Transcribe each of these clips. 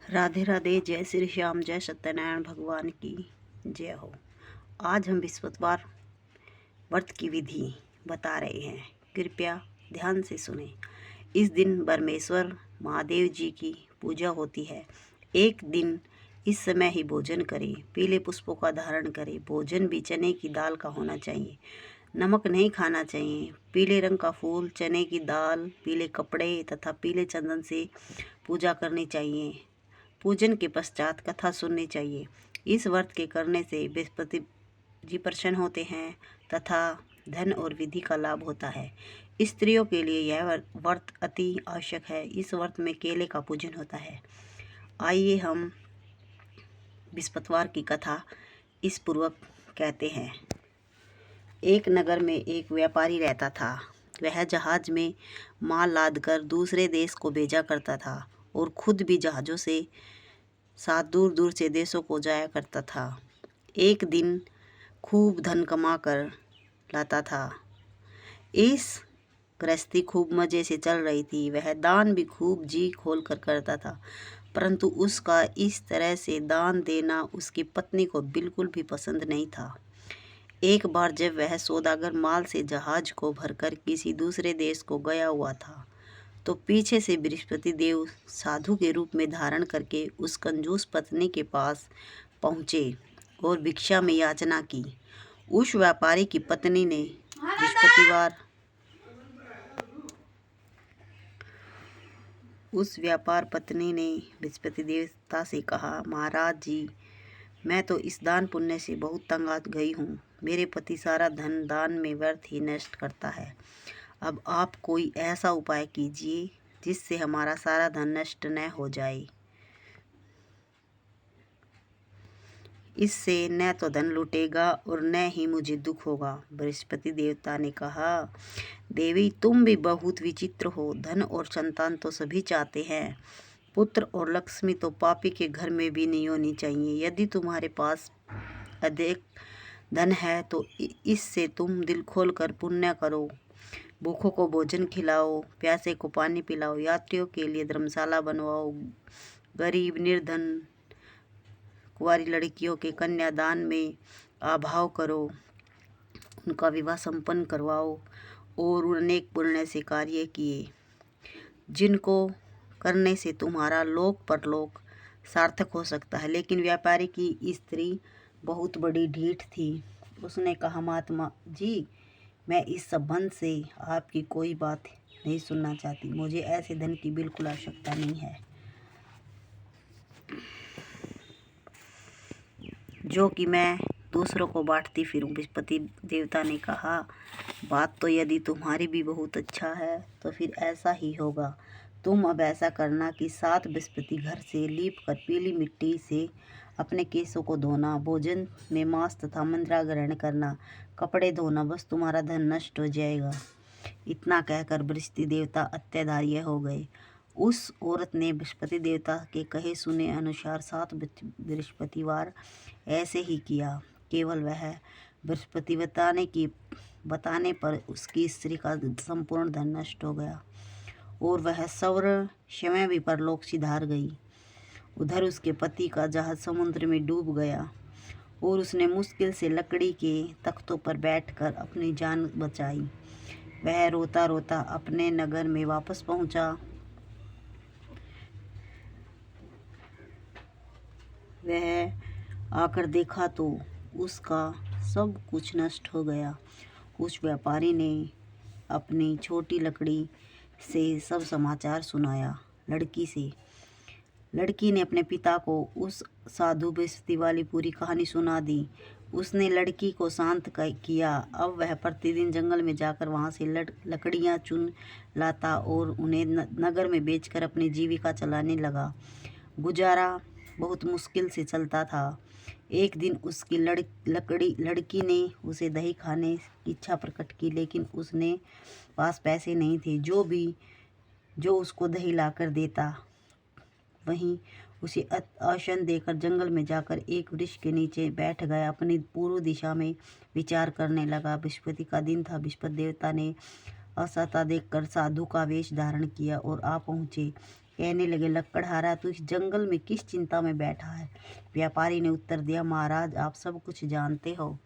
राधे राधे। जय श्री श्याम, जय सत्यनारायण भगवान की जय हो। आज हम बृहस्पतिवार व्रत की विधि बता रहे हैं, कृपया ध्यान से सुने। इस दिन परमेश्वर महादेव जी की पूजा होती है। एक दिन इस समय ही भोजन करें, पीले पुष्पों का धारण करें। भोजन भी चने की दाल का होना चाहिए, नमक नहीं खाना चाहिए। पीले रंग का फूल, चने की दाल, पीले कपड़े तथा पीले चंदन से पूजा करनी चाहिए। पूजन के पश्चात कथा सुननी चाहिए। इस व्रत के करने से बृहस्पति जी प्रसन्न होते हैं तथा धन और विधि का लाभ होता है। स्त्रियों के लिए यह व्रत अति आवश्यक है। इस व्रत में केले का पूजन होता है। आइए हम बृहस्पतिवार की कथा इस पूर्वक कहते हैं। एक नगर में एक व्यापारी रहता था। वह जहाज में माल लादकर दूसरे देश को भेजा करता था और खुद भी जहाज़ों से साथ दूर दूर से देशों को जाया करता था। एक दिन खूब धन कमा कर लाता था। इस गृहस्थी खूब मज़े से चल रही थी। वह दान भी खूब जी खोल कर करता था, परंतु उसका इस तरह से दान देना उसकी पत्नी को बिल्कुल भी पसंद नहीं था। एक बार जब वह सौदागर माल से जहाज को भरकर किसी दूसरे देश को गया हुआ था, तो पीछे से बृहस्पति देव साधु के रूप में धारण करके उस कंजूस पत्नी के पास पहुँचे और भिक्षा में याचना की। उस व्यापारी की पत्नी ने बृहस्पति देवता से कहा, महाराज जी, मैं तो इस दान पुण्य से बहुत तंग आ गई हूँ। मेरे पति सारा धन दान में व्यर्थ ही नष्ट करता है। अब आप कोई ऐसा उपाय कीजिए जिससे हमारा सारा धन नष्ट न हो जाए। इससे न तो धन लूटेगा और न ही मुझे दुख होगा। बृहस्पति देवता ने कहा, देवी, तुम भी बहुत विचित्र हो। धन और संतान तो सभी चाहते हैं, पुत्र और लक्ष्मी तो पापी के घर में भी नहीं होनी चाहिए। यदि तुम्हारे पास अधिक धन है तो इससे तुम दिल खोल कर पुण्य करो। भूखों को भोजन खिलाओ, प्यासे को पानी पिलाओ, यात्रियों के लिए धर्मशाला बनवाओ, गरीब निर्धन कुंवारी लड़कियों के कन्यादान में अभाव करो, उनका विवाह संपन्न करवाओ और अनेक पुण्य से कार्य किए जिनको करने से तुम्हारा लोक परलोक सार्थक हो सकता है। लेकिन व्यापारी की स्त्री बहुत बड़ी ढीठ थी। उसने कहा, महात्मा जी, मैं इस संबंध से आपकी कोई बात नहीं सुनना चाहती। मुझे ऐसे धन की बिल्कुल आवश्यकता नहीं है जो कि मैं दूसरों को बांटती फिरूं। बृहस्पति देवता ने कहा, बात तो यदि तुम्हारी भी बहुत अच्छा है तो फिर ऐसा ही होगा। तुम अब ऐसा करना कि 7 बृहस्पति घर से लीप कर पीली मिट्टी से अपने केसों को धोना, भोजन में मांस तथा मंद्रा ग्रहण करना, कपड़े धोना, बस तुम्हारा धन नष्ट हो जाएगा। इतना कहकर बृहस्पति देवता अत्याचार्य हो गए। उस औरत ने बृहस्पति देवता के कहे सुने अनुसार 7 बृहस्पतिवार ऐसे ही किया। केवल वह बृहस्पति बताने पर उसकी स्त्री का संपूर्ण धन नष्ट हो गया और वह सौर समय भी परलोक सिधार गई। उधर उसके पति का जहाज समुद्र में डूब गया और उसने मुश्किल से लकड़ी के तख्तों पर बैठकर अपनी जान बचाई। वह रोता रोता अपने नगर में वापस पहुंचा। वह आकर देखा तो उसका सब कुछ नष्ट हो गया। उस व्यापारी ने अपनी छोटी लकड़ी से सब समाचार सुनाया लड़की से। लड़की ने अपने पिता को उस साधु बृहस्पति वाली पूरी कहानी सुना दी। उसने लड़की को शांत किया। अब वह प्रतिदिन जंगल में जाकर वहां से लकड़ियां चुन लाता और उन्हें नगर में बेचकर अपनी जीविका चलाने लगा। गुजारा बहुत मुश्किल से चलता था। एक दिन उसकी लड़की ने उसे दही खाने की इच्छा प्रकट की, लेकिन उसने पास पैसे नहीं थे। जो उसको दही लाकर देता, वहीं उसे आसन देकर जंगल में जाकर एक वृक्ष के नीचे बैठ गया। अपनी पूर्व दिशा में विचार करने लगा। बृहस्पति का दिन था। बृहस्पति देवता ने असहता देखकर साधु का वेश धारण किया और आ पहुँचे। कहने लगे, लकड़हारा तू इस जंगल में किस चिंता में बैठा है? व्यापारी ने उत्तर दिया, महाराज आप सब कुछ जानते हो।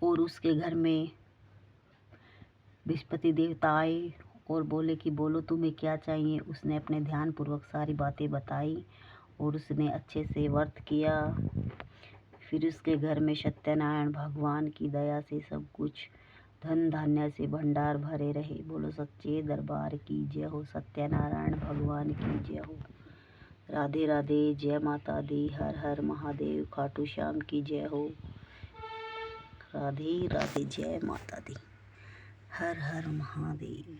और उसके घर में बृहस्पति देवता आए और बोले कि बोलो तुम्हें क्या चाहिए। उसने अपने ध्यान पूर्वक सारी बातें बताई और उसने अच्छे से व्रत किया। फिर उसके घर में सत्यनारायण भगवान की दया से सब कुछ धन धान्य से भंडार भरे रहे। बोलो सच्चे दरबार की जय हो, सत्यनारायण भगवान की जय हो। राधे राधे, जय माता दी, हर हर महादेव, खाटू श्याम की जय हो। राधे राधे, जय माता दी, हर हर महादेव।